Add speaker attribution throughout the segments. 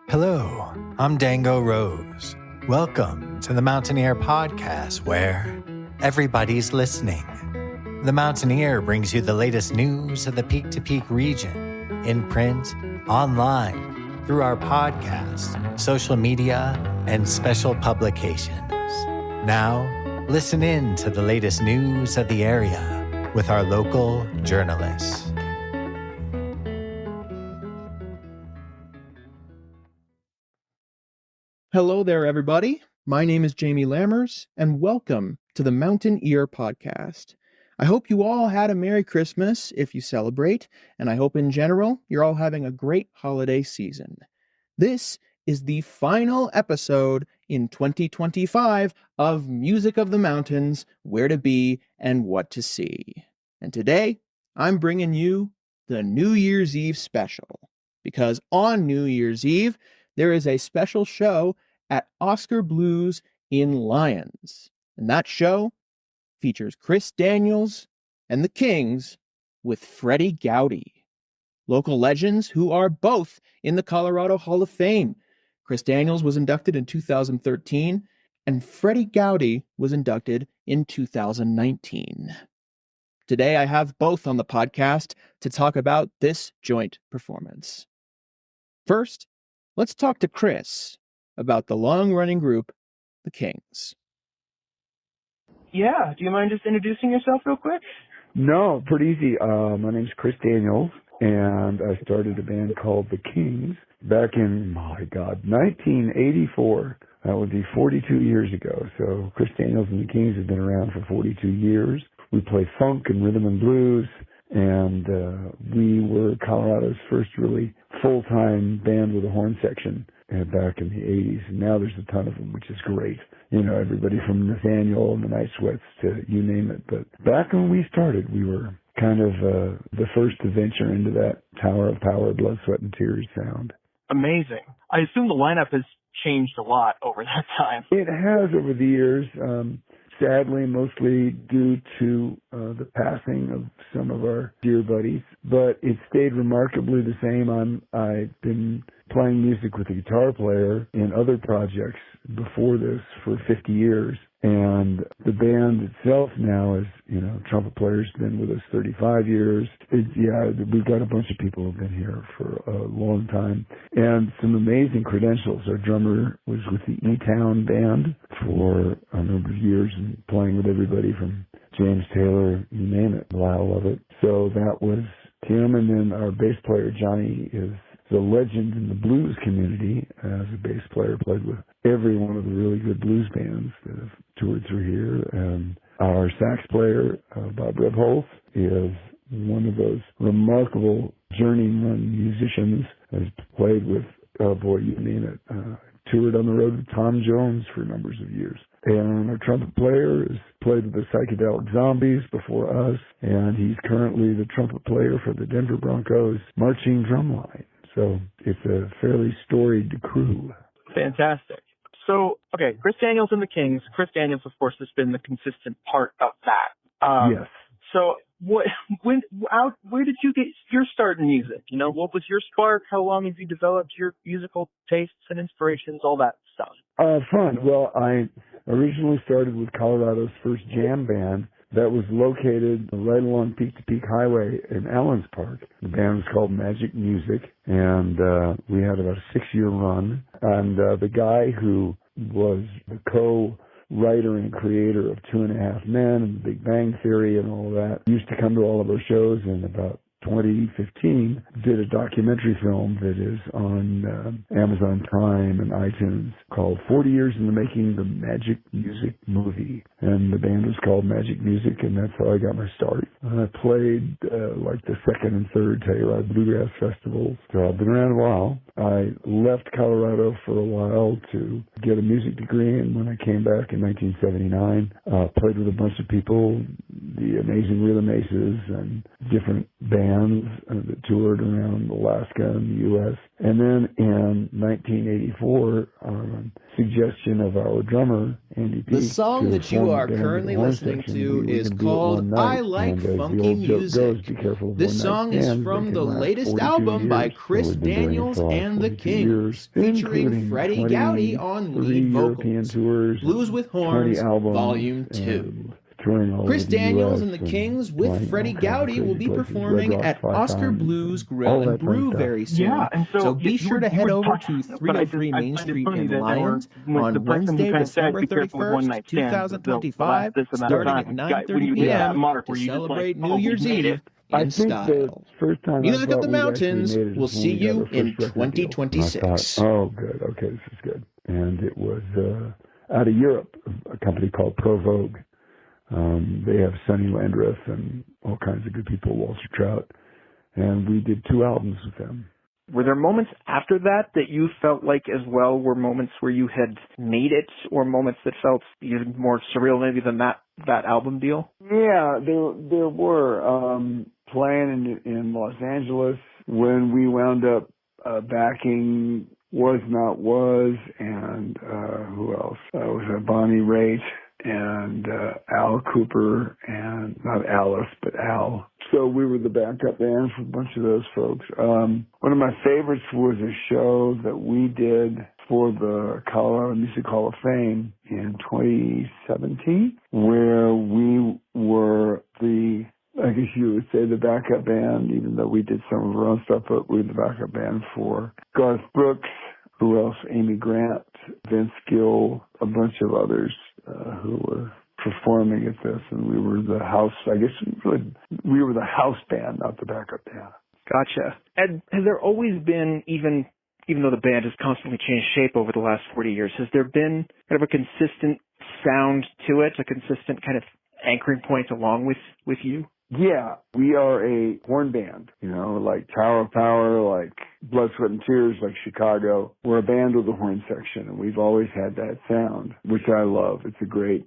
Speaker 1: Hello, I'm Dango Rose. Welcome to the Mountaineer Podcast, where everybody's listening. The Mountaineer brings you the latest news of the Peak to Peak region, in print, online, through our podcast, social media, and special publications. Now, listen in to the latest news of the area with our local journalists.
Speaker 2: Hello there, everybody. My name is Jamie Lammers, and welcome to the Mountaineer Podcast. I hope you all had a Merry Christmas if you celebrate, and I hope in general you're all having a great holiday season. This is the final episode in 2025 of Music of the Mountains, Where to Be and What to See. And today, I'm bringing you the New Year's Eve special, because on New Year's Eve, there is a special show at Oskar Blues in Lyons. And that show features Chris Daniels and the Kings with Freddi Gowdy, local legends who are both in the Colorado Hall of Fame. Chris Daniels was inducted in 2013, and Freddi Gowdy was inducted in 2019. Today I have both on the podcast to talk about this joint performance. First, let's talk to Chris about the long-running group, the Kings.
Speaker 3: Yeah, do you mind just introducing yourself real quick?
Speaker 4: No, pretty easy. My name's Chris Daniels, and I started a band called The Kings back in, 1984. That would be 42 years ago. So Chris Daniels and The Kings have been around for 42 years. We play funk and rhythm and blues, and we were Colorado's first really full-time band with a horn section back in the 80s. And now there's a ton of them, which is great. You know, everybody from Nathaniel and the Night Sweats to you name it. But back when we started, we were kind of the first to venture into that Tower of Power, Blood, Sweat, and Tears sound.
Speaker 3: Amazing. I assume the lineup has changed a lot over that time.
Speaker 4: It has over the years. Sadly, mostly due to the passing of some of our dear buddies, but it stayed remarkably the same. I've been playing music with a guitar player in other projects before this for 50 years, and the band itself now is, trumpet player's been with us 35 years. We've got a bunch of people who've been here for a long time, and some amazing credentials. Our drummer was with the E-Town band for a number of years and playing with everybody from James Taylor, you name it, Lyle Lovett. So that was Tim, and then our bass player, Johnny, is the legend in the blues community as a bass player, played with every one of the really good blues bands that have toured through here. And our sax player, Bob Rebholz, is one of those remarkable journeyman musicians, has played with, you name it, toured on the road with Tom Jones for numbers of years. And our trumpet player has played with the Psychedelic Zombies before us, and he's currently the trumpet player for the Denver Broncos marching drum line. So it's a fairly storied crew.
Speaker 3: Fantastic. So, okay, Chris Daniels and the Kings. Chris Daniels, of course, has been the consistent part of that.
Speaker 4: Yes.
Speaker 3: So where did you get your start in music? What was your spark? How long have you developed your musical tastes and inspirations, all that stuff?
Speaker 4: Fun. Well, I originally started with Colorado's first jam band that was located right along Peak to Peak Highway in Allens Park. The band was called Magic Music, and we had about a 6-year run. And the guy who was the co-writer and creator of 2.5 Men and The Big Bang Theory and all that used to come to all of our shows, and about 2015 did a documentary film that is on Amazon Prime and iTunes called 40 Years in the Making, the Magic Music Movie. And the band was called Magic Music, and that's how I got my start. I played like the second and third Telluride Bluegrass Festivals. So I've been around a while. I left Colorado for a while to get a music degree, and when I came back in 1979, played with a bunch of people, the Amazing Rhythm Aces and different bands bands that toured around Alaska and the U.S. And then in 1984, suggestion of our drummer, Andy Peake,
Speaker 2: the song that you are currently listening to is called I Like Funky Music. This song is from the latest album by Chris Daniels and the Kings, featuring Freddi Gowdy on lead vocals. Blues with Horns, Volume 2. Chris Daniels and the Kings with Freddi Gowdy will be performing at Oskar Blues Grill and Brew very soon.
Speaker 3: Yeah, and so
Speaker 2: be sure to head over to 303 Main Street in Lyons on Wednesday, December 31st, 2025, starting at 9:30 p.m. to celebrate New Year's Eve in style. Music of the Mountains will see you in 2026.
Speaker 4: Oh, good. Okay, this is good. And it was out of Europe, a company called Pro Vogue. They have Sonny Landreth and all kinds of good people, Walter Trout, and we did 2 albums with them.
Speaker 3: Were there moments after that that you felt like as well were moments where you had made it, or moments that felt even more surreal maybe than that album deal?
Speaker 4: Yeah, there were. Playing in Los Angeles when we wound up backing Was Not Was, and who else? It was Bonnie Raitt and Al Cooper, and not Alice, but Al. So we were the backup band for a bunch of those folks. One of my favorites was a show that we did for the Colorado Music Hall of Fame in 2017, where we were I guess you would say the backup band, even though we did some of our own stuff, but we were the backup band for Garth Brooks, who else? Amy Grant, Vince Gill, a bunch of others who were performing at this, and we were the house, I guess we were the house band, not the backup band.
Speaker 3: Gotcha. And has there always been, even though the band has constantly changed shape over the last 40 years, has there been kind of a consistent sound to it, a consistent kind of anchoring point along with you?
Speaker 4: Yeah, we are a horn band, like Tower of Power, like Blood, Sweat, and Tears, like Chicago. We're a band with a horn section, and we've always had that sound, which I love. It's a great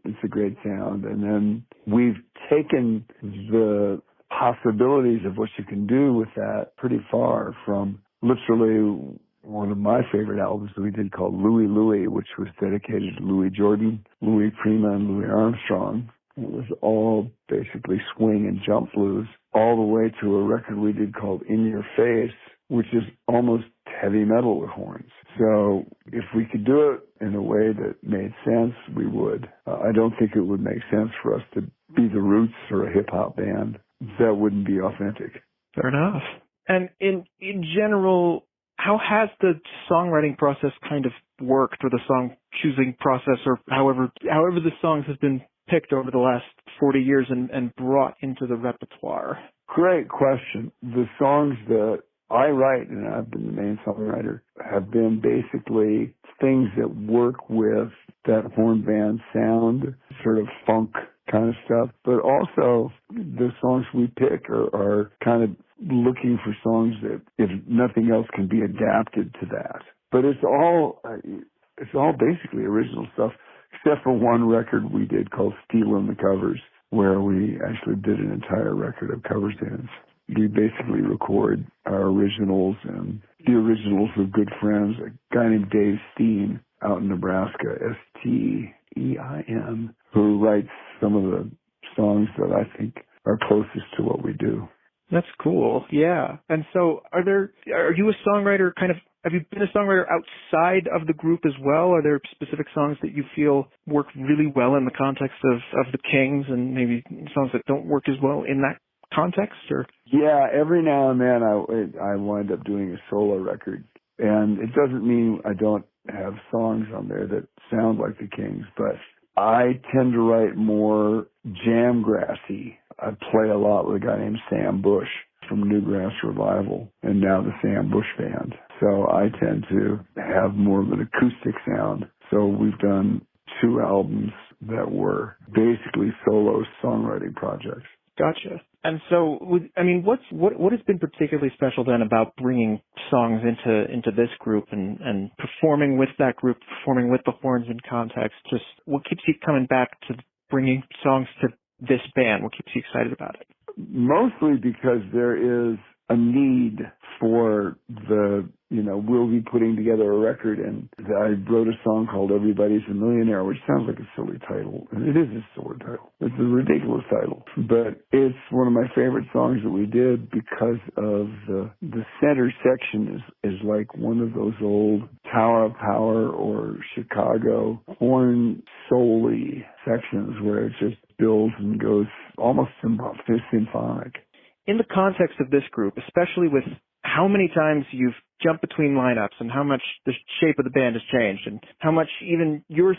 Speaker 4: sound. And then we've taken the possibilities of what you can do with that pretty far, from literally one of my favorite albums that we did called Louie Louie, which was dedicated to Louis Jordan, Louis Prima, and Louis Armstrong. It was all basically swing and jump blues, all the way to a record we did called In Your Face, which is almost heavy metal with horns. So if we could do it in a way that made sense, we would. I don't think it would make sense for us to be the Roots or a hip-hop band. That wouldn't be authentic.
Speaker 3: Fair enough. And in general, how has the songwriting process kind of worked, or the song choosing process, or however the songs have been picked over the last 40 years and brought into the repertoire?
Speaker 4: Great question. The songs that I write, and I've been the main songwriter, have been basically things that work with that horn band sound, sort of funk kind of stuff. But also the songs we pick are kind of looking for songs that, if nothing else, can be adapted to that. But it's all basically original stuff, except for one record we did called Stealin' the Covers, where we actually did an entire record of cover stands. We basically record our originals, and the originals of good friends, a guy named Dave Steen out in Nebraska, Stein, who writes some of the songs that I think are closest to what we do.
Speaker 3: That's cool, yeah. And so are you a songwriter have you been a songwriter outside of the group as well? Are there specific songs that you feel work really well in the context of the Kings, and maybe songs that don't work as well in that context? Or
Speaker 4: yeah, every now and then I wind up doing a solo record, and it doesn't mean I don't have songs on there that sound like the Kings, but I tend to write more jam-grassy. I play a lot with a guy named Sam Bush from Newgrass Revival, and now the Sam Bush Band. So I tend to have more of an acoustic sound. So we've done 2 albums that were basically solo songwriting projects.
Speaker 3: Gotcha. And so, what has been particularly special then about bringing songs into this group and performing with that group, performing with the horns in context? Just what keeps you coming back to bringing songs to this band? What keeps you excited about it?
Speaker 4: mostly because there is a need for we'll be putting together a record, and I wrote a song called Everybody's a Millionaire, which sounds like a silly title. And it is a silly title. It's a ridiculous title. But it's one of my favorite songs that we did because of the center section is like one of those old Tower of Power or Chicago horn solo sections where it just builds and goes almost symphonic.
Speaker 3: In the context of this group, especially with how many times you've jumped between lineups and how much the shape of the band has changed and how much even your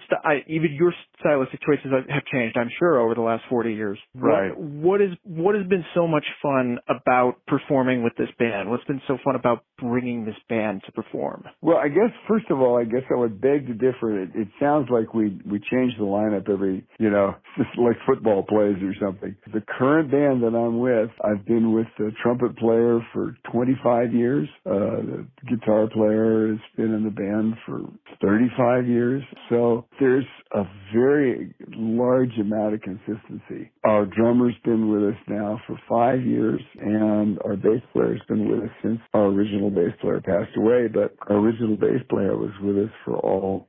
Speaker 3: stylistic choices have changed, I'm sure, over the last 40 years.
Speaker 4: Right.
Speaker 3: What has been so much fun about performing with this band? What's been so fun about bringing this band to perform?
Speaker 4: Well, I guess, first of all, I would beg to differ. It sounds like we change the lineup every, just like football plays or something. The current band that I'm with, I've been with the trumpet player for 25 years. The guitar player has been in the band for 35 years. So there's a very large amount of consistency. Our drummer's been with us now for 5 years, and our bass player's been with us since our original bass player passed away, but our original bass player was with us for all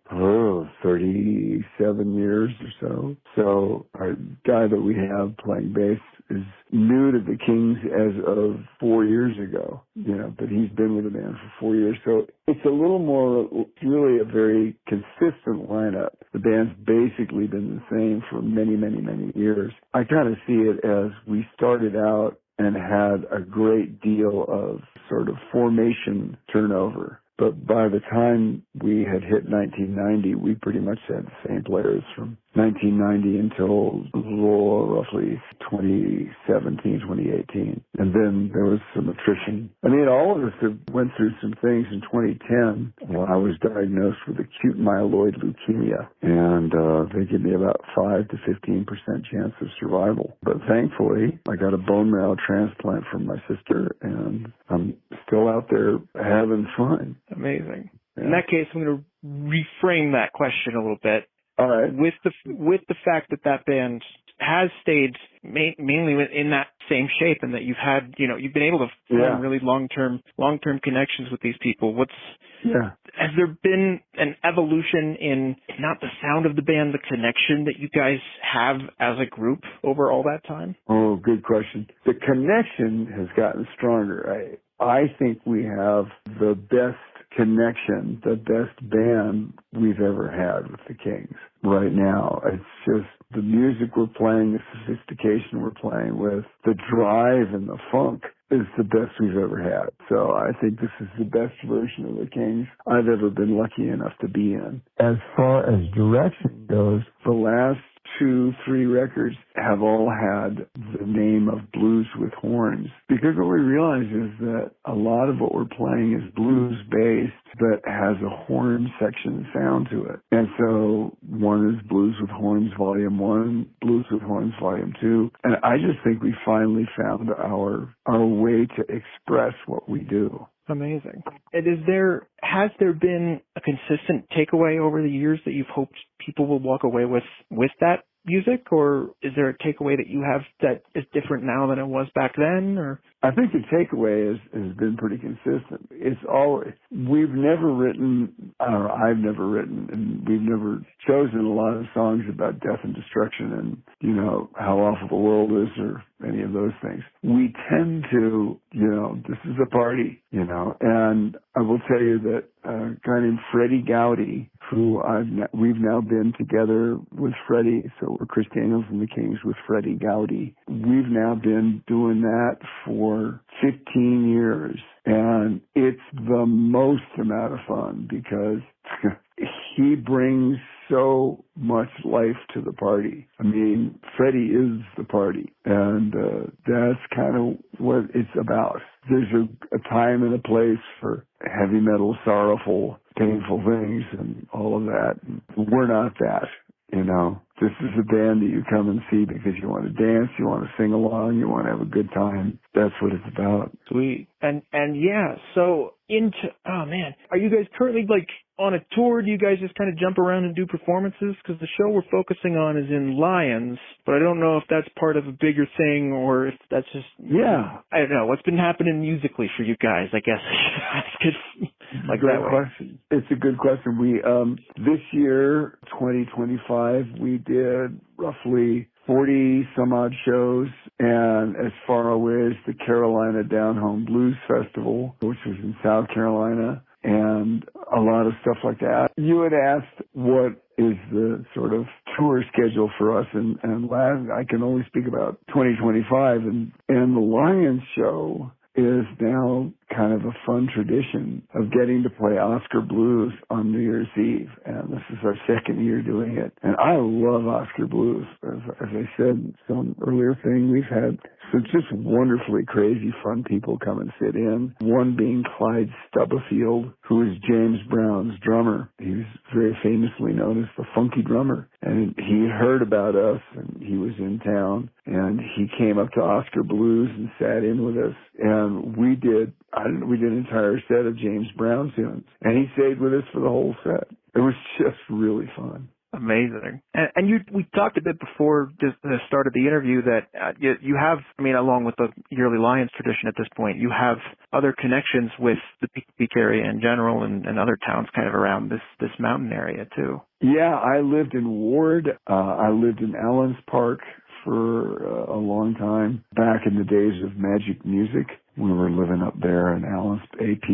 Speaker 4: 37 years or so. So our guy that we have playing bass is new to the Kings as of 4 years ago, but he's been with the band for 4 years. So it's a little more, it's really a very consistent lineup. The band's basically been the same for many, many, many years. I kind of see it as we started out and had a great deal of sort of formation turnover. But by the time we had hit 1990, we pretty much had the same players from 1990 until roughly 2017, 2018. And then there was some attrition. I mean, all of us have went through some things in 2010 when I was diagnosed with acute myeloid leukemia. And they give me about 5 to 15% chance of survival. But thankfully, I got a bone marrow transplant from my sister, and I'm still out there having fun.
Speaker 3: Amazing.
Speaker 4: Yeah.
Speaker 3: In that case, I'm going to reframe that question a little bit.
Speaker 4: All right.
Speaker 3: With the fact that band has stayed mainly in that same shape, and that you've been able to form really long-term connections with these people. Has there been an evolution in not the sound of the band, the connection that you guys have as a group over all that time?
Speaker 4: Oh, good question. The connection has gotten stronger. I think we have the best connection, the best band we've ever had with the Kings right now. It's just the music we're playing, the sophistication we're playing with, the drive and the funk is the best we've ever had. So I think this is the best version of the Kings I've ever been lucky enough to be in. As far as direction goes, the last 2-3 records have all had the name of Blues with Horns, because what we realize is that a lot of what we're playing is blues based but has a horn section sound to it. And so one is Blues with Horns Volume 1, Blues with Horns Volume 2, and I just think we finally found our way to express what we do.
Speaker 3: Amazing. And has there been a consistent takeaway over the years that you've hoped people will walk away with that music, or is there a takeaway that you have that is different now than it was back then? Or
Speaker 4: I think the takeaway has been pretty consistent. It's always, we've never written, I've never written, and we've never chosen a lot of songs about death and destruction and, how awful the world is or any of those things. We tend to, this is a party, and I will tell you that a guy named Freddi Gowdy, who we've now been together with Freddi, so we're Chris Daniels and the Kings with Freddi Gowdy. We've now been doing that for 15 years, and it's the most amount of fun because he brings so much life to the party. I mean, Freddi is the party, and that's kind of what it's about. There's a time and a place for heavy metal, sorrowful, painful things and all of that. We're not that, This is a band that you come and see because you want to dance, you want to sing along, you want to have a good time. That's what it's about.
Speaker 3: Sweet. And yeah, so are you guys currently like on a tour? Do you guys just kind of jump around and do performances? Because the show we're focusing on is in Lyons, but I don't know if that's part of a bigger thing or if that's just, I don't know. What's been happening musically for you guys, I guess. Like
Speaker 4: Great
Speaker 3: that
Speaker 4: question. It's a good question. We, this year, 2025, we did roughly 40 some odd shows, and as far away as the Carolina Down Home Blues Festival, which was in South Carolina, and a lot of stuff like that. You had asked what is the sort of tour schedule for us, and I can only speak about 2025, and the Lyons show is now kind of a fun tradition of getting to play Oskar Blues on New Year's Eve. And this is our second year doing it. And I love Oskar Blues. As I said in some earlier thing, we've had some just wonderfully crazy fun people come and sit in. One being Clyde Stubblefield, who is James Brown's drummer. He was very famously known as the Funky Drummer. And he heard about us, and he was in town. And he came up to Oskar Blues and sat in with us. And we did an entire set of James Brown tunes. And he stayed with us for the whole set. It was just really fun.
Speaker 3: Amazing. And we talked a bit before the start of the interview that you have, I mean, along with the yearly Lyons tradition at this point, you have other connections with the Peak area in general and other towns kind of around this mountain area too.
Speaker 4: Yeah, I lived in Ward. I lived in Allens Park for a long time, back in the days of Magic Music. We were living up there in Allens AP.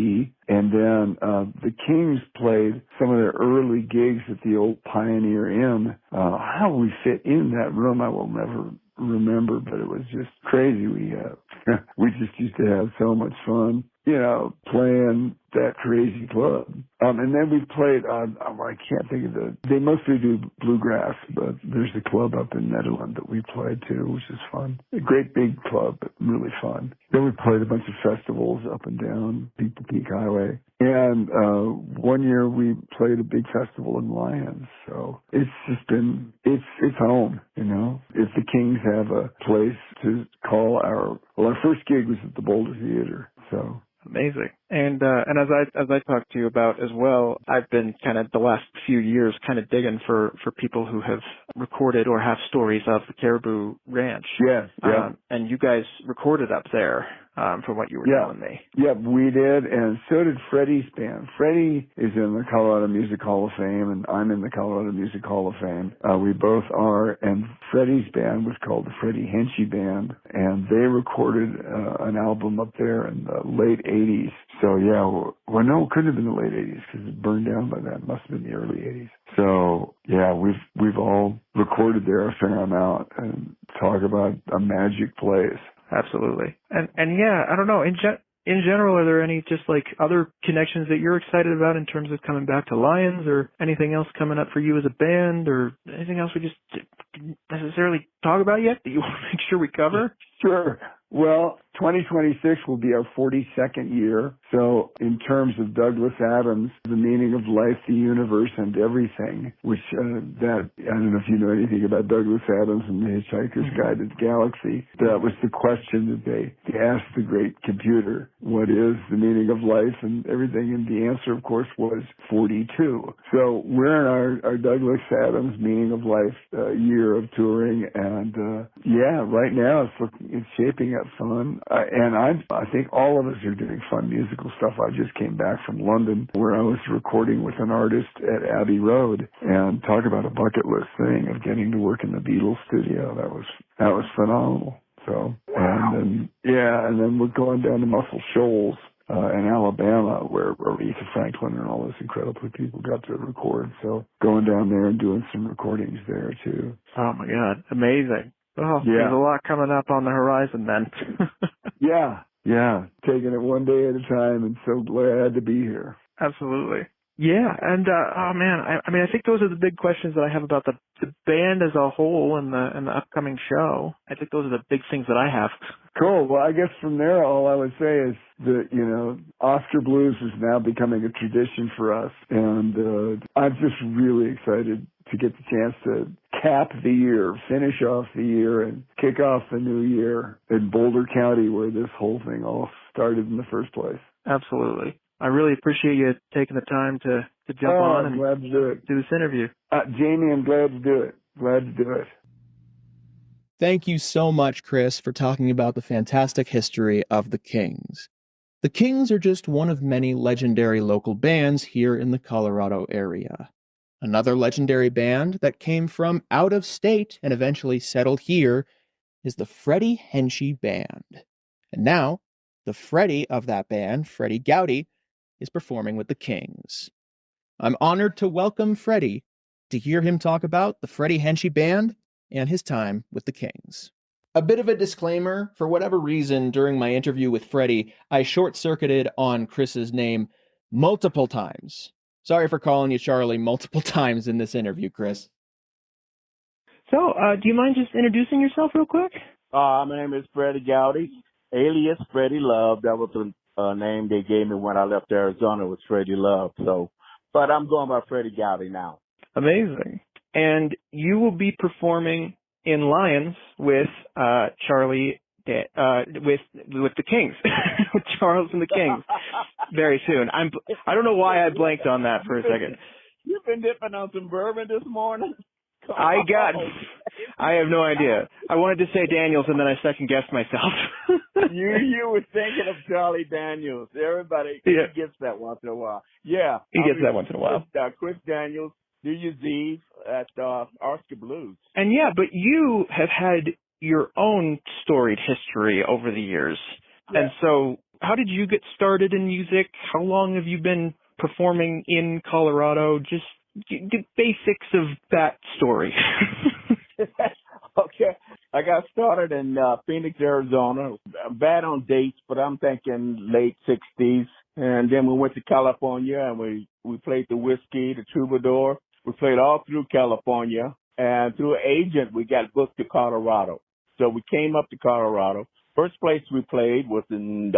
Speaker 4: And then the Kings played some of their early gigs at the old Pioneer Inn. How we fit in that room, I will never remember, but it was just crazy. We just used to have so much fun, playing that crazy club. And then we played, I can't think of they mostly do bluegrass, but there's a club up in Nederland that we played too, which is fun. A great big club, but really fun. Then we played a bunch of festivals up and down Peak to Peak Highway. And one year we played a big festival in Lyons. So it's just been, it's home, If the Kings have a place to call our first gig was at the Boulder Theater, so.
Speaker 3: Amazing. And as I talked to you about as well, I've been kind of the last few years kind of digging for people who have recorded or have stories of the Caribou Ranch.
Speaker 4: Yes, yeah.
Speaker 3: And you guys recorded up there, from what you were telling me.
Speaker 4: Yeah, we did, and so did Freddi's band. Freddi is in the Colorado Music Hall of Fame, and I'm in the Colorado Music Hall of Fame. We both are, and Freddi's band was called the Freddi Henchy Band, and they recorded an album up there in the late 80s. So yeah, well, no, it couldn't have been the late 80s because it burned down by then. It must have been the early 80s. So yeah, we've all recorded there a fair amount and talk about a magic place.
Speaker 3: Absolutely. And yeah, I don't know. In general, are there any just like other connections that you're excited about in terms of coming back to Lyons, or anything else coming up for you as a band, or anything else we just didn't necessarily talk about yet that you want to make sure we cover?
Speaker 4: Sure. Well, 2026 will be our 42nd year. So in terms of Douglas Adams, the meaning of life, the universe, and everything, which I don't know if you know anything about Douglas Adams and the Hitchhiker's Guide to the Galaxy. That was the question that they asked the great computer, what is the meaning of life and everything? And the answer, of course, was 42. So we're in our Douglas Adams meaning of life year of touring. And right now it's shaping up fun. And I think all of us are doing fun musical stuff. I just came back from London where I was recording with an artist at Abbey Road, and talk about a bucket list thing of getting to work in the Beatles studio. That was phenomenal. So, and then we're going down to Muscle Shoals in Alabama where Aretha Franklin and all those incredible people got to record. So going down there and doing some recordings there too.
Speaker 3: Oh my God. Amazing. Oh,
Speaker 4: yeah.
Speaker 3: There's a lot coming up on the horizon then.
Speaker 4: Yeah. Taking it one day at a time, and so glad to be here.
Speaker 3: Absolutely. Yeah, and I think those are the big questions that I have about the band as a whole and the upcoming show. I think those are the big things that I have.
Speaker 4: Cool. Well, I guess from there, all I would say is that, Oskar Blues is now becoming a tradition for us, and I'm just really excited to get the chance to cap the year, finish off the year, and kick off the new year in Boulder County, where this whole thing all started in the first place.
Speaker 3: Absolutely. I really appreciate you taking the time to jump on and
Speaker 4: glad to do it.
Speaker 3: do this interview.
Speaker 4: Jamie, I'm glad to do it. Glad to do it.
Speaker 2: Thank you so much, Chris, for talking about the fantastic history of the Kings. The Kings are just one of many legendary local bands here in the Colorado area. Another legendary band that came from out of state and eventually settled here is the Freddi Band. And now, the Freddi of that band, Freddi Gowdy, is performing with the Kings. I'm honored to welcome Freddi to hear him talk about the Freddi Band and his time with the Kings. A bit of a disclaimer, for whatever reason, during my interview with Freddi, I short-circuited on Chris's name multiple times. Sorry for calling you Charlie multiple times in this interview, Chris.
Speaker 3: So, do you mind just introducing yourself real quick?
Speaker 5: My name is Freddi Gowdy, alias Freddi Love. That was the name they gave me when I left Arizona, was Freddi Love. So, but I'm going by Freddi Gowdy now.
Speaker 3: Amazing. And you will be performing in Lyons with Charlie, with the Kings, with Charles and the Kings, very soon. I don't know why I blanked on that for a second.
Speaker 5: You've been dipping on some bourbon this morning?
Speaker 3: I have no idea. I wanted to say Daniels, and then I second-guessed myself.
Speaker 5: You were thinking of Charlie Daniels. Everybody he gets that once in a while. Yeah.
Speaker 3: He gets that once in a while.
Speaker 5: Chris Daniels, New Year's Eve at Oskar Blues.
Speaker 3: And yeah, but you have had your own storied history over the years.
Speaker 5: Yeah.
Speaker 3: And so how did you get started in music? How long have you been performing in Colorado? Just the basics of that story.
Speaker 5: Okay. I got started in Phoenix, Arizona. I'm bad on dates, but I'm thinking late 60s. And then we went to California and we played the Whiskey, the Troubadour. We played all through California. And through an agent, we got booked to Colorado. So we came up to Colorado. First place we played was in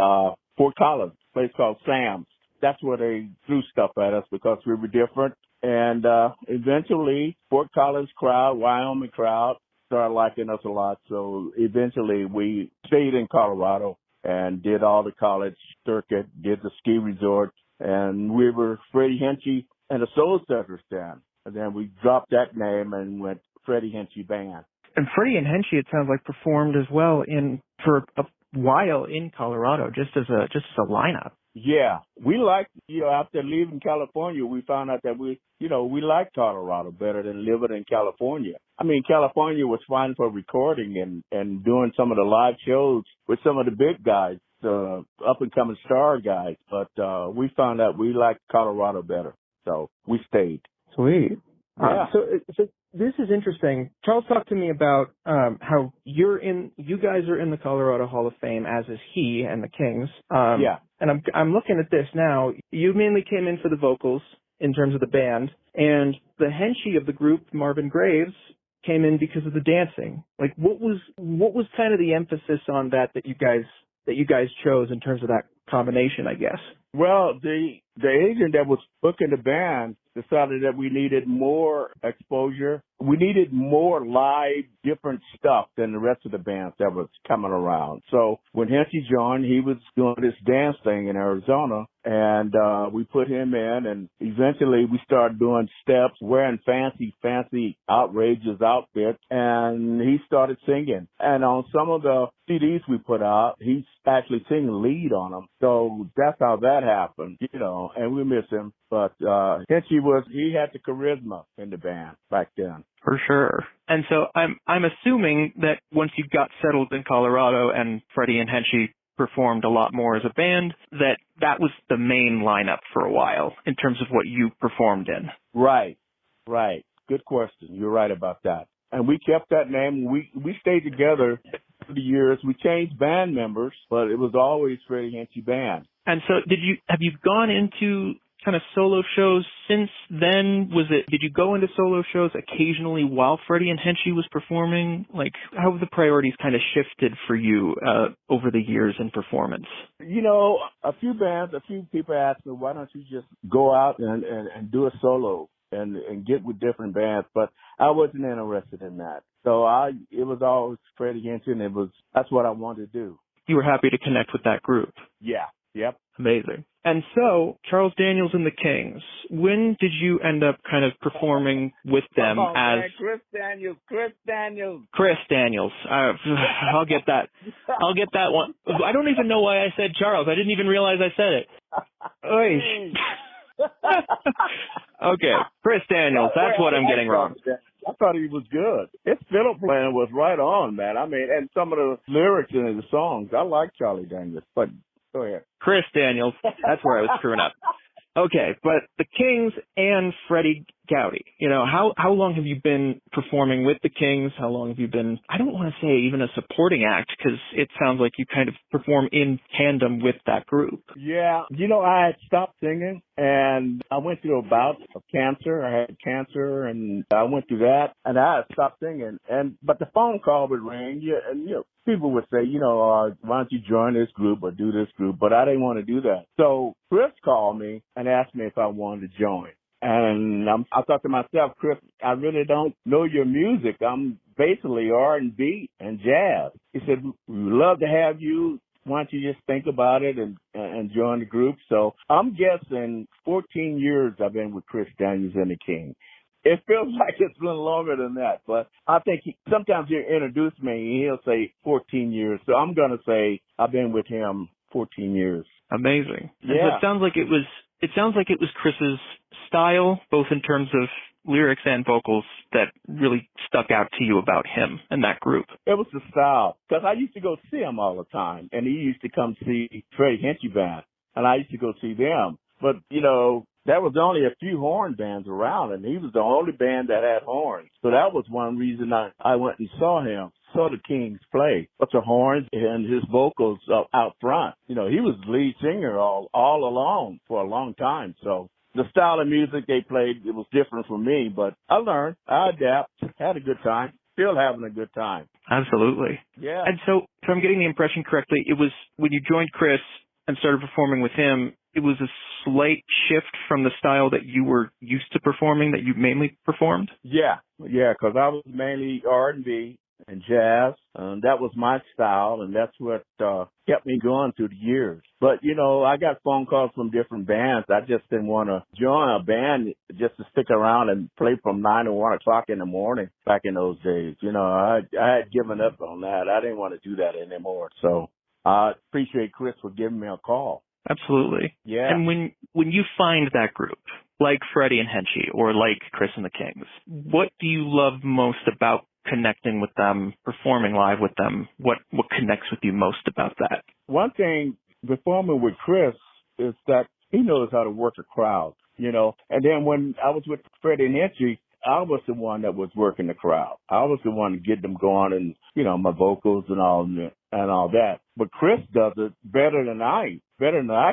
Speaker 5: Fort Collins, a place called Sam's. That's where they threw stuff at us because we were different. And eventually, Fort Collins crowd, Wyoming crowd, started liking us a lot. So eventually, we stayed in Colorado and did all the college circuit, did the ski resort, and we were Freddie Henchy and the Soul Setters then. And then we dropped that name and went Freddi Band.
Speaker 3: And Freddie and Henchy, it sounds like, performed as well for a while in Colorado, just as a lineup.
Speaker 5: Yeah, we liked, after leaving California, we found out that we liked Colorado better than living in California. I mean, California was fine for recording and doing some of the live shows with some of the big guys, the up-and-coming star guys. But we found out we liked Colorado better, so we stayed.
Speaker 3: Sweet.
Speaker 5: Yeah.
Speaker 3: So this is interesting. Charles talked to me about how you guys are in the Colorado Hall of Fame, as is he and the Kings.
Speaker 5: Yeah.
Speaker 3: And I'm looking at this now. You mainly came in for the vocals in terms of the band, and the Henchy of the group, Marvin Graves, came in because of the dancing. Like, what was kind of the emphasis on that you guys chose in terms of that combination, I guess?
Speaker 5: Well, the agent that was booking the band decided that we needed more exposure. We needed more live, different stuff than the rest of the bands that was coming around. So when Henchy joined, he was doing this dance thing in Arizona, and we put him in, and eventually we started doing steps, wearing fancy, outrageous outfits, and he started singing. And on some of the CDs we put out, he's actually singing lead on them. So that's how that happened, and we miss him. But Henchy he had the charisma in the band back then.
Speaker 3: For sure. And so I'm assuming that once you got settled in Colorado and Freddie and Henchy performed a lot more as a band, that was the main lineup for a while in terms of what you performed in.
Speaker 5: Right. Good question. You're right about that. And we kept that name. We stayed together through the years. We changed band members, but it was always Freddi Henchy Band.
Speaker 3: And so have you gone into kind of solo shows since then? Did you go into solo shows occasionally while Freddie and Henchy was performing? Like, how have the priorities kind of shifted for you over the years in performance?
Speaker 5: A few people ask me, why don't you just go out and do a solo and get with different bands? But I wasn't interested in that. So it was always Freddie Henchy, and that's what I wanted to do.
Speaker 3: You were happy to connect with that group.
Speaker 5: Yeah. Yep.
Speaker 3: Amazing. And so, Charles Daniels and the Kings, when did you end up kind of performing with them
Speaker 5: Come on,
Speaker 3: as...
Speaker 5: man. Chris Daniels.
Speaker 3: Chris Daniels. I'll get that. I'll get that one. I don't even know why I said Charles. I didn't even realize I said it. Oy. Okay, Chris Daniels. That's what I'm getting wrong.
Speaker 5: I thought he was good. His fiddle playing was right on, man. I mean, and some of the lyrics in the songs. I like Charlie Daniels, but go ahead.
Speaker 3: Chris Daniels. That's where I was screwing up. Okay, but the Kings and Freddi Gowdy, how long have you been performing with the Kings? How long have you been, I don't want to say even a supporting act, because it sounds like you kind of perform in tandem with that group.
Speaker 5: Yeah, I had stopped singing, and I went through a bout of cancer. I had cancer, and I went through that, and I had stopped singing. But the phone call would ring, and people would say, why don't you join this group or do this group? But I didn't want to do that. So Chris called me and asked me if I wanted to join. And I thought to myself, Chris, I really don't know your music. I'm basically R&B and jazz. He said, we'd love to have you. Why don't you just think about it and join the group? So I'm guessing 14 years I've been with Chris Daniels and the King. It feels like it's been longer than that, but I think sometimes he'll introduce me and he'll say 14 years. So I'm going to say I've been with him 14 years.
Speaker 3: Amazing.
Speaker 5: Yeah.
Speaker 3: And so it sounds like it was Chris's style, both in terms of lyrics and vocals, that really stuck out to you about him and that group.
Speaker 5: It was the style, because I used to go see him all the time, and he used to come see Freddi Gowdy band, and I used to go see them. But, there was only a few horn bands around, and he was the only band that had horns. So that was one reason I went and saw the Kings play. But the horns and his vocals out front. He was the lead singer all along for a long time. So the style of music they played, it was different from me, but I learned, I adapted, had a good time, still having a good time.
Speaker 3: Absolutely.
Speaker 5: Yeah.
Speaker 3: And so, if I'm getting the impression correctly, it was when you joined Chris and started performing with him, it was a slight shift from the style that you were used to performing, that you mainly performed?
Speaker 5: Yeah, because I was mainly R&B and jazz, and that was my style, and that's what kept me going through the years. But, I got phone calls from different bands. I just didn't want to join a band just to stick around and play from 9 to 1 o'clock in the morning back in those days. I had given up on that. I didn't want to do that anymore. So I appreciate Chris for giving me a call.
Speaker 3: Absolutely.
Speaker 5: Yeah.
Speaker 3: And when you find that group, like Freddi and Henchy or like Chris and the Kings, what do you love most about connecting with them, performing live with them? What connects with you most about that?
Speaker 5: One thing, performing with Chris, is that he knows how to work a crowd, And then when I was with Freddi and Henchy, I was the one that was working the crowd. I was the one to get them going and, my vocals and all that. But Chris does it better than I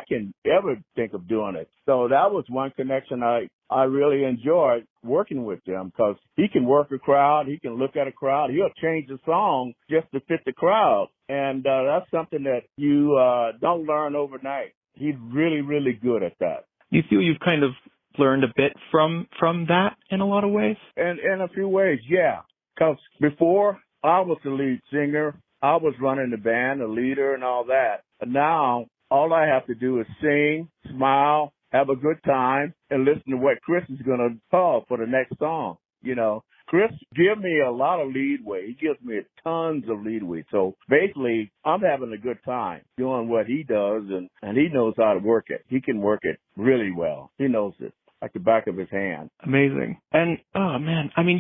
Speaker 5: can ever think of doing it. So that was one connection I really enjoyed working with them, because he can work a crowd. He can look at a crowd. He'll change the song just to fit the crowd. And that's something that you don't learn overnight. He's really, really good at that.
Speaker 3: You feel you've kind of learned a bit from that in a lot of ways?
Speaker 5: And in a few ways, yeah. Because before, I was the lead singer. I was running the band, the leader, and all that. And now, all I have to do is sing, smile, have a good time, and listen to what Chris is going to call for the next song. Chris gives me a lot of leadway. He gives me tons of leadway. So basically, I'm having a good time doing what he does, and he knows how to work it. He can work it really well. He knows it like the back of his hand.
Speaker 3: Amazing. And, oh man, I mean,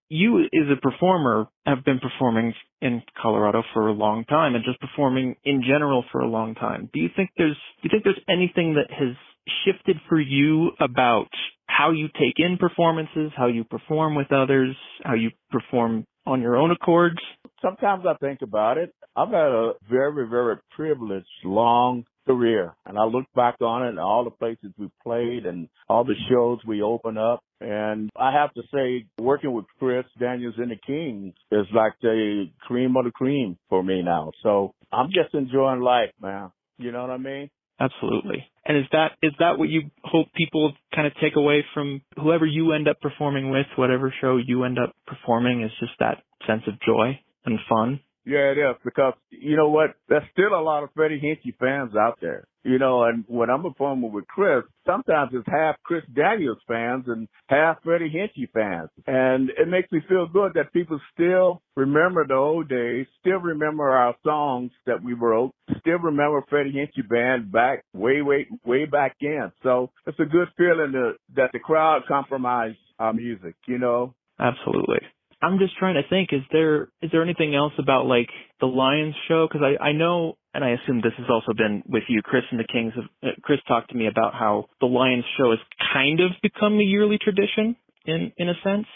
Speaker 3: you as a performer have been performing in Colorado for a long time and just performing in general for a long time. Do you think there's anything that has shifted for you about how you take in performances, how you perform with others, how you perform on your own accords?
Speaker 5: Sometimes I think about it. I've had a very, very privileged, long career, and I look back on it and all the places we played and all the shows we opened up. And I have to say, working with Chris Daniels and the Kings is like the cream of the cream for me now. So I'm just enjoying life, man. You know what I mean?
Speaker 3: Absolutely. And is that what you hope people kind of take away from whoever you end up performing with, whatever show you end up performing, is just that sense of joy and fun?
Speaker 5: Yeah, it is, because you know what? There's still a lot of Freddie Hinchy fans out there. You know, and when I'm performing with Chris, sometimes it's half Chris Daniels fans and half Freddie Hinchy fans. And it makes me feel good that people still remember the old days, still remember our songs that we wrote, still remember Freddie Hinchy Band back way back in. So it's a good feeling that the crowd compromised our music, you know?
Speaker 2: Absolutely. I'm just trying to think, is there anything else about like the Lyons show? Because I know, and I assume this has also been with you, Chris and the Kings. Chris talked to me about how the Lyons show has kind of become a yearly tradition in a sense.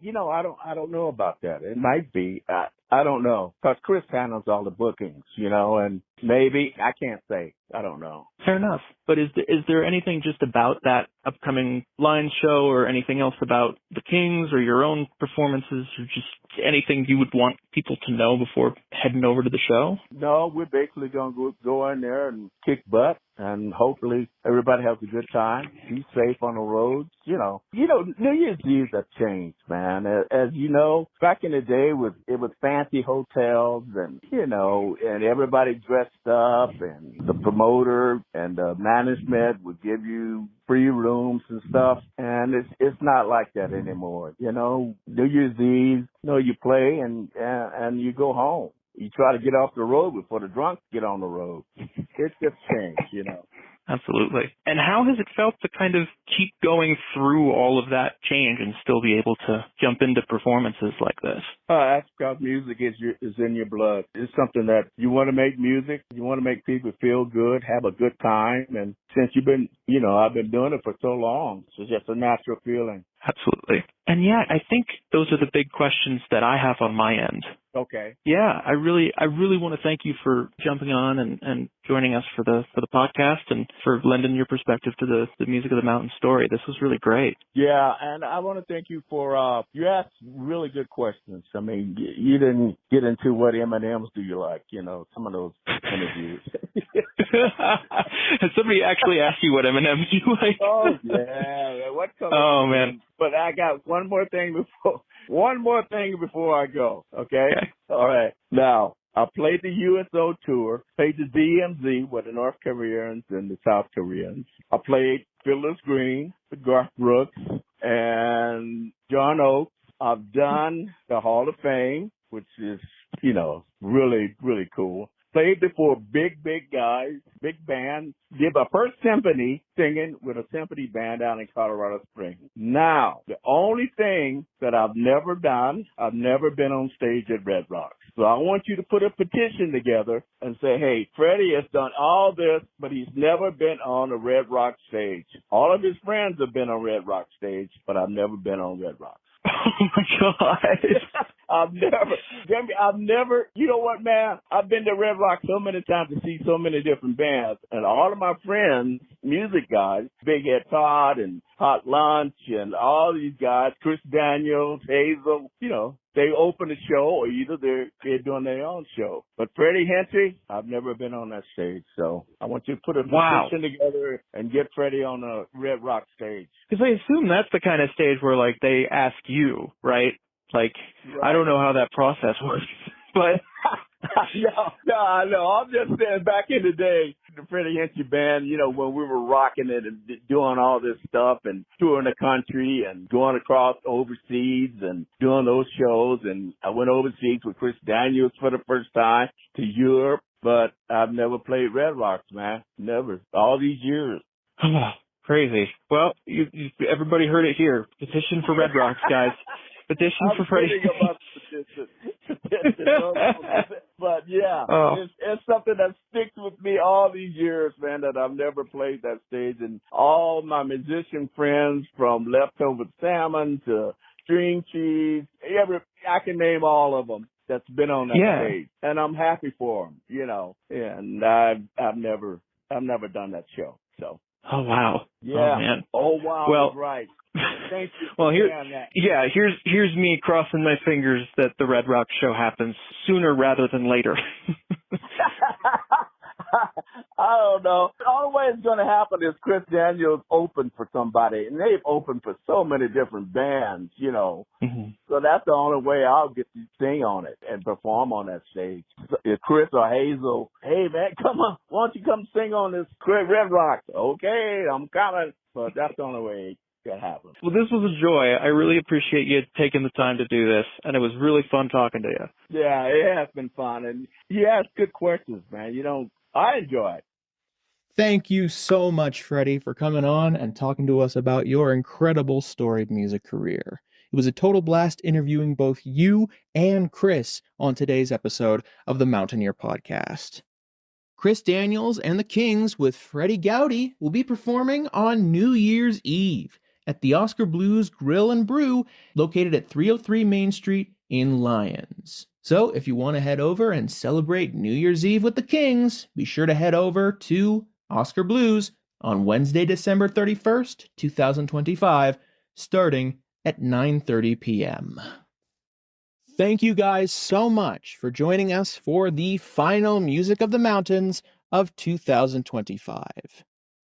Speaker 5: You know, I don't know about that. It might be. I don't know, because Chris handles all the bookings, you know, and maybe, I can't say. I don't know.
Speaker 2: Fair enough. But is there anything just about that upcoming Lyons show, or anything else about the Kings or your own performances, or just anything you would want people to know before heading over to the show?
Speaker 5: No, we're basically going to go in there and kick butt, and hopefully everybody has a good time. Be safe on the roads. You know, New Year's Eve have changed, man. As you know, back in the day, it was fancy hotels, and you know, and everybody dressed up, and the promoter and the management would give you free rooms and stuff, and it's not like that anymore. You know, New Year's Eve, you know, you play and you go home. You try to get off the road before the drunks get on the road. It's just changed, you know.
Speaker 2: Absolutely. And how has it felt to kind of keep going through all of that change and still be able to jump into performances like this?
Speaker 5: That's because music is in your blood. It's something that you want to make music. You want to make people feel good, have a good time. And since I've been doing it for so long, it's just a natural feeling.
Speaker 2: Absolutely. And yeah, I think those are the big questions that I have on my end.
Speaker 5: Okay.
Speaker 2: Yeah, I really want to thank you for jumping on and joining us for the podcast, and for lending your perspective to the Music of the Mountain story. This was really great.
Speaker 5: Yeah, and I want to thank you for you asked really good questions. I mean, you didn't get into what M&Ms do you like, you know, some of those interviews.
Speaker 2: Has somebody actually asked you what M&Ms you like?
Speaker 5: Oh yeah, what color?
Speaker 2: Oh man.
Speaker 5: But I got one more thing before I go. Okay? All right. Now, I played the USO tour, played the DMZ with the North Koreans and the South Koreans. I played Phyllis Green, the Garth Brooks, and John Oates. I've done the Hall of Fame, which is, you know, really, really cool. Played before big guys, big band. Did my first symphony singing with a symphony band down in Colorado Springs. Now, the only thing that I've never done, I've never been on stage at Red Rocks. So I want you to put a petition together and say, hey, Freddie has done all this, but he's never been on a Red Rock stage. All of his friends have been on Red Rock stage, but I've never been on Red Rocks.
Speaker 2: Oh my God.
Speaker 5: I've never, you know what, man? I've been to Red Rock so many times to see so many different bands, and all of my friends, music guys, Big Head Todd and Hot Lunch and all these guys, Chris Daniels, Hazel, you know, they open the show, or either they're doing their own show. But Freddie Hinchy, I've never been on that stage, so I want you to put a petition together and get Freddie on a Red Rock stage.
Speaker 2: Because I assume that's the kind of stage where, like, they ask you, right? Like, right. I don't know how that process works, but...
Speaker 5: No, I'm just saying, back in the day, the Freddie Hinchy Band, you know, when we were rocking it and doing all this stuff and touring the country and going across overseas and doing those shows. And I went overseas with Chris Daniels for the first time to Europe, but I've never played Red Rocks, man. Never. All these years.
Speaker 2: Crazy. Well, everybody heard it here. Petition for Red Rocks, guys. Petition for Freddie.
Speaker 5: About petition. But yeah, it's something that sticks with me all these years, man, that I've never played that stage. And all my musician friends, from Leftover Salmon to String Cheese, I can name all of them that's been on that stage. And I'm happy for them, you know. And I've never done that show, so.
Speaker 2: Oh, wow.
Speaker 5: Yeah.
Speaker 2: Oh, man.
Speaker 5: Oh, wow.
Speaker 2: Well,
Speaker 5: right. Thank you.
Speaker 2: Well, here's me crossing my fingers that the Red Rock show happens sooner rather than later.
Speaker 5: I don't know. The only way it's going to happen is Chris Daniels opened for somebody, and they've opened for so many different bands, you know.
Speaker 3: Mm-hmm.
Speaker 5: So that's the only way I'll get to sing on it and perform on that stage. If Chris or Hazel, hey, man, come on, why don't you come sing on this Red Rocks? Okay, I'm coming. But that's the only way that happens.
Speaker 3: Well, this was a joy. I really appreciate you taking the time to do this, and it was really fun talking to you.
Speaker 5: Yeah, it has been fun, and you ask good questions, man. You know, I enjoy it.
Speaker 2: Thank you so much, Freddi, for coming on and talking to us about your incredible storied music career. It was a total blast interviewing both you and Chris on today's episode of the Mountaineer Podcast. Chris Daniels and the Kings with Freddi Gowdy will be performing on New Year's Eve at the Oskar Blues Grill and Brew, located at 303 Main Street in Lyons. So if you want to head over and celebrate New Year's Eve with the Kings, be sure to head over to Oskar Blues on Wednesday, December 31st, 2025, starting at 9:30 p.m. Thank you guys so much for joining us for the final Music of the Mountains of 2025.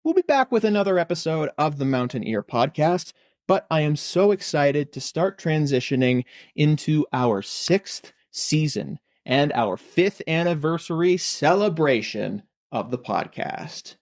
Speaker 2: We'll be back with another episode of the Mountaineer Podcast, but I am so excited to start transitioning into our 6th season and our 5th anniversary celebration of the podcast.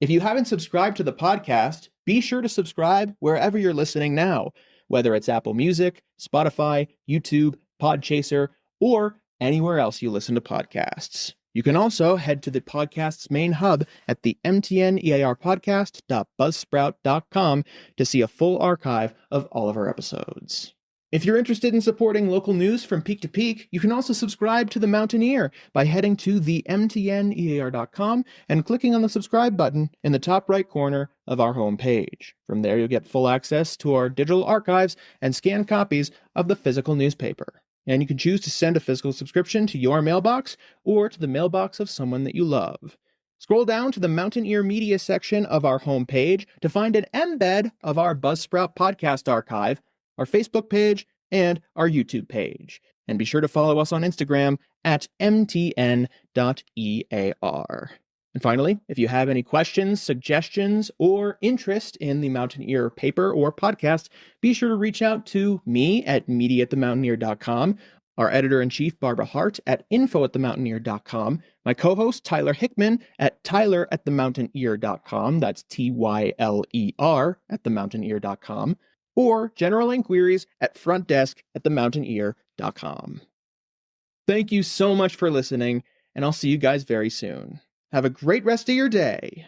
Speaker 2: If you haven't subscribed to the podcast, be sure to subscribe wherever you're listening now, whether it's Apple Music, Spotify, YouTube, Podchaser, or anywhere else you listen to podcasts. You can also head to the podcast's main hub at the mtnearpodcast.buzzsprout.com to see a full archive of all of our episodes. If you're interested in supporting local news from peak to peak, you can also subscribe to The Mountaineer by heading to the mtnear.com and clicking on the subscribe button in the top right corner of our homepage. From there, you'll get full access to our digital archives and scanned copies of the physical newspaper. And you can choose to send a physical subscription to your mailbox or to the mailbox of someone that you love. Scroll down to the Mountaineer Media section of our homepage to find an embed of our Buzzsprout podcast archive, our Facebook page, and our YouTube page. And be sure to follow us on Instagram at mtn.ear. And finally, if you have any questions, suggestions, or interest in the Mountaineer paper or podcast, be sure to reach out to me at media@themountaineer.com, our editor-in-chief, Barbara Hardt, at info@themountaineer.com, my co-host, Tyler Hickman, at tyler@themountaineer.com, that's Tyler at themountaineer.com, or general inquiries at frontdesk@themountaineer.com. Thank you so much for listening, and I'll see you guys very soon. Have a great rest of your day.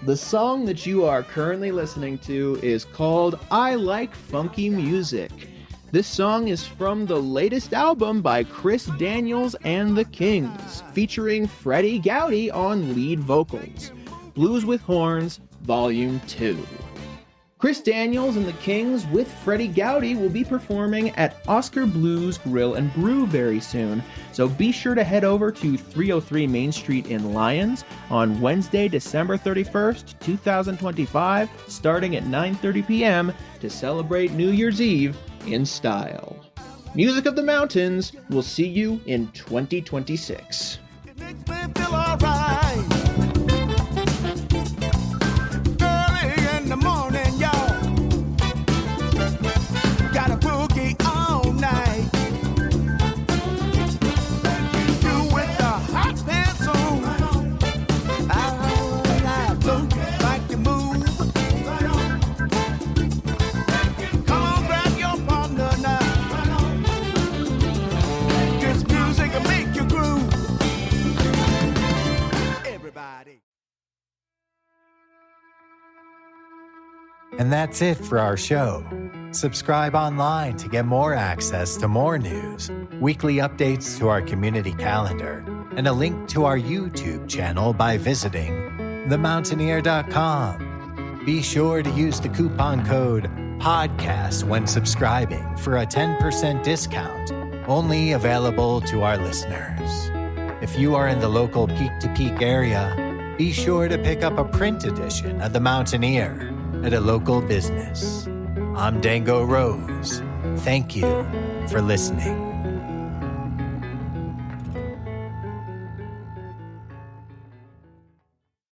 Speaker 2: The song that you are currently listening to is called I Like Funky Music. This song is from the latest album by Chris Daniels and the Kings, featuring Freddi Gowdy on lead vocals. Blues with Horns, Volume 2. Chris Daniels and the Kings with Freddi Gowdy will be performing at Oskar Blues Grill and Brew very soon, so be sure to head over to 303 Main Street in Lyons on Wednesday, December 31st, 2025, starting at 9:30 p.m. to celebrate New Year's Eve in style. Music of the Mountains will see you in 2026.
Speaker 6: It makes me feel alright. Early in the morning, y'all. Got a boogie all night. You with the hot pants on. I don't like to move. Come on, grab your partner now. This music will make you groove. Everybody.
Speaker 1: And that's it for our show. Subscribe online to get more access to more news, weekly updates to our community calendar, and a link to our YouTube channel by visiting themountaineer.com. Be sure to use the coupon code PODCAST when subscribing for a 10% discount, only available to our listeners. If you are in the local Peak-to-Peak area, be sure to pick up a print edition of The Mountaineer at a local business. I'm Dango Rose. Thank you for listening.